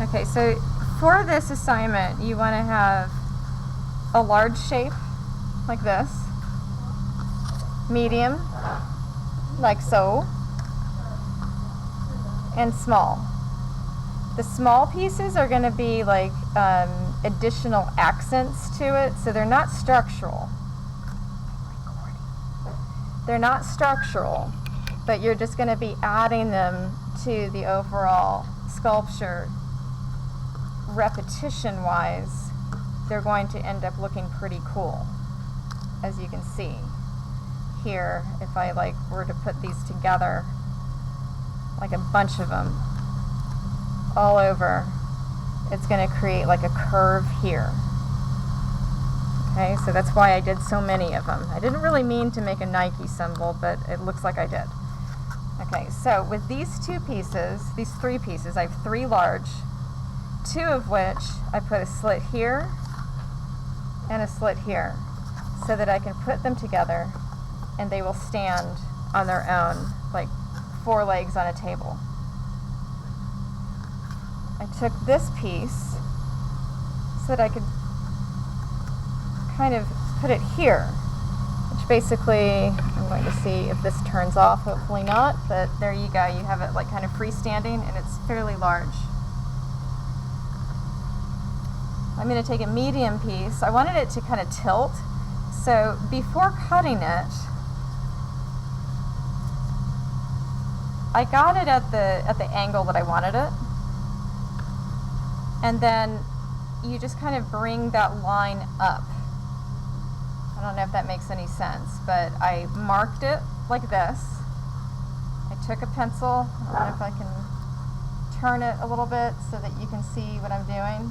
Okay, so for this assignment, you want to have a large shape, like this, medium, like so, and small. The small pieces are going to be like additional accents to it, so they're not structural. They're not structural, but you're just going to be adding them to the overall sculpture. Repetition-wise, they're going to end up looking pretty cool, as you can see here. If I were to put these together, like a bunch of them all over, it's going to create like a curve here. Okay, so that's why I did so many of them. I didn't really mean to make a Nike symbol, but it looks like I did. Okay, so with these two pieces, these three pieces, I have three large, two of which I put a slit here and a slit here, so that I can put them together and they will stand on their own, like four legs on a table. I took this piece so that I could kind of put it here, which basically, I'm going to see if this turns off, hopefully not, but there you go. You have it like kind of freestanding and it's fairly large. I'm going to take a medium piece. I wanted it to kind of tilt, so before cutting it, I got it at the angle that I wanted it, and then you just kind of bring that line up. I don't know if that makes any sense, but I marked it like this. I took a pencil. I don't know if I can turn it a little bit so that you can see what I'm doing,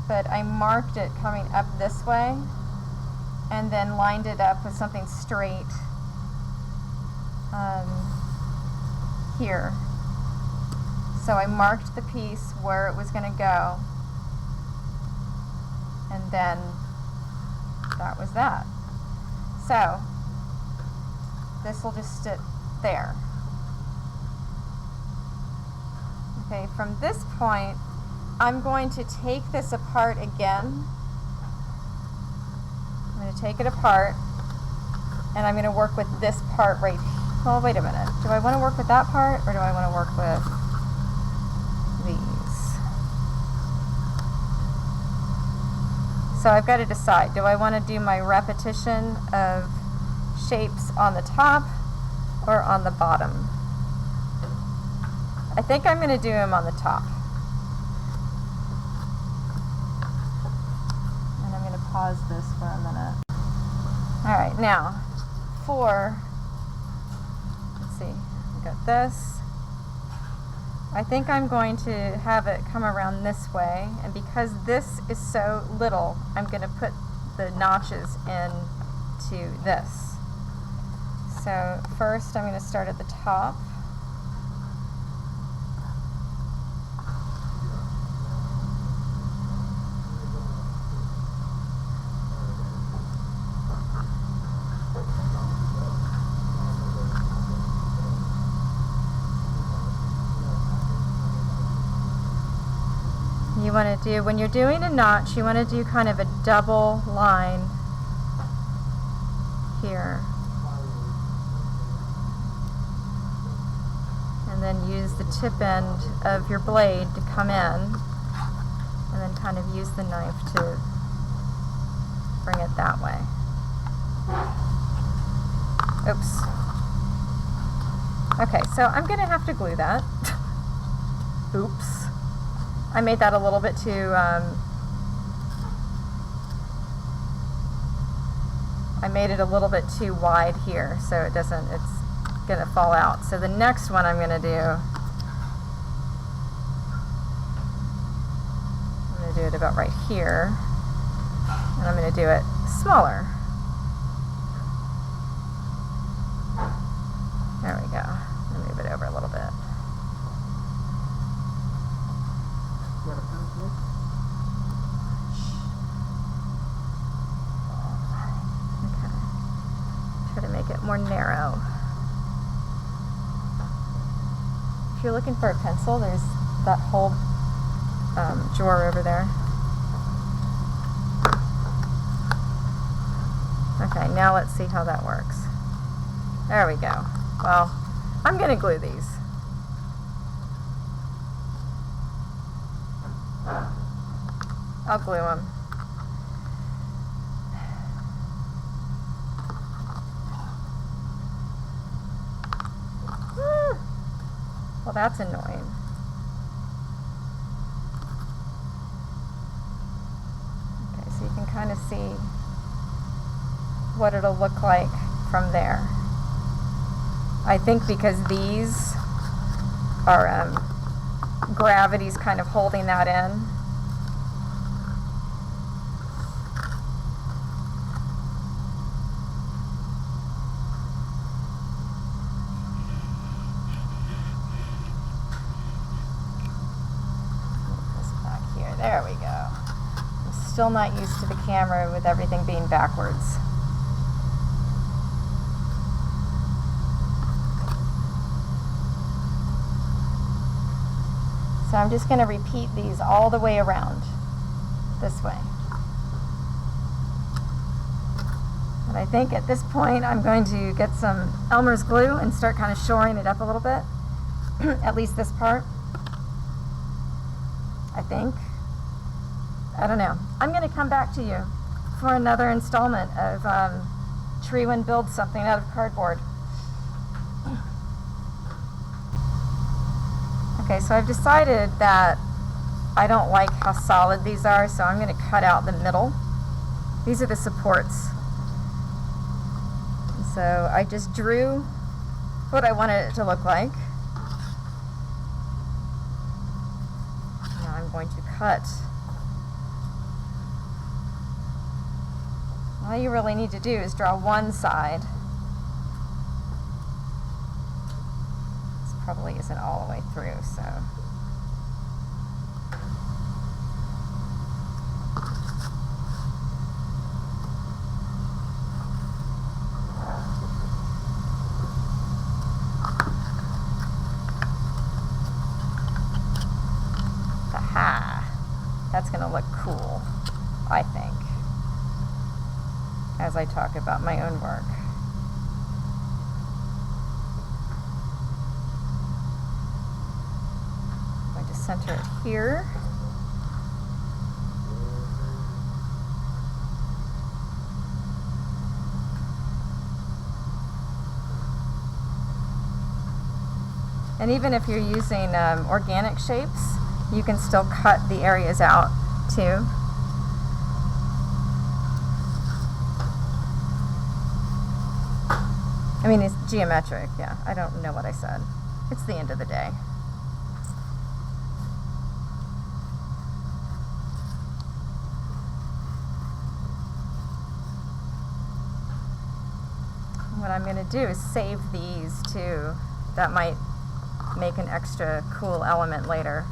but I marked it coming up this way and then lined it up with something straight here. So I marked the piece where it was going to go, and then that was that. So this will just sit there. Okay, from this point, I'm going to take this apart again. I'm going to take it apart, and I'm going to work with this part right here. Well, wait a minute. Do I want to work with that part, or do I want to work with these? So I've got to decide. Do I want to do my repetition of shapes on the top or on the bottom? I think I'm going to do them on the top. And I'm going to pause this for a minute. All right, now for, let's see, we got this. I think I'm going to have it come around this way, and because this is so little, I'm going to put the notches into this. So first I'm going to start at the top. You want to do, when you're doing a notch, you want to do kind of a double line here. And then use the tip end of your blade to come in, and then kind of use the knife to bring it that way. Oops. Okay, so I'm going to have to glue that. Oops. I made that a little bit too, I made it a little bit too wide here, so it doesn't, it's gonna fall out. So the next one I'm gonna do it about right here, and I'm gonna do it smaller. There we go. I'll move it over a little bit. More narrow. If you're looking for a pencil, there's that whole drawer over there. Okay, now let's see how that works. There we go. Well, I'm going to glue these. I'll glue them. Well, that's annoying. Okay, so you can kind of see what it'll look like from there. I think because these are gravity's kind of holding that in. There we go. I'm still not used to the camera with everything being backwards. So I'm just going to repeat these all the way around this way. And I think at this point I'm going to get some Elmer's glue and start kind of shoring it up a little bit. At least this part. I think. I don't know. I'm going to come back to you for another installment of Treewin Builds Something Out of Cardboard. Okay, so I've decided that I don't like how solid these are, so I'm going to cut out the middle. These are the supports. So I just drew what I wanted it to look like. Now I'm going to cut. All you really need to do is draw one side. This probably isn't all the way through, so. Aha! That's going to look cool, I think, as I talk about my own work. I'm going to center it here. And even if you're using organic shapes, you can still cut the areas out too. I mean, it's geometric, yeah. I don't know what I said. It's the end of the day. What I'm going to do is save these too. That might make an extra cool element later.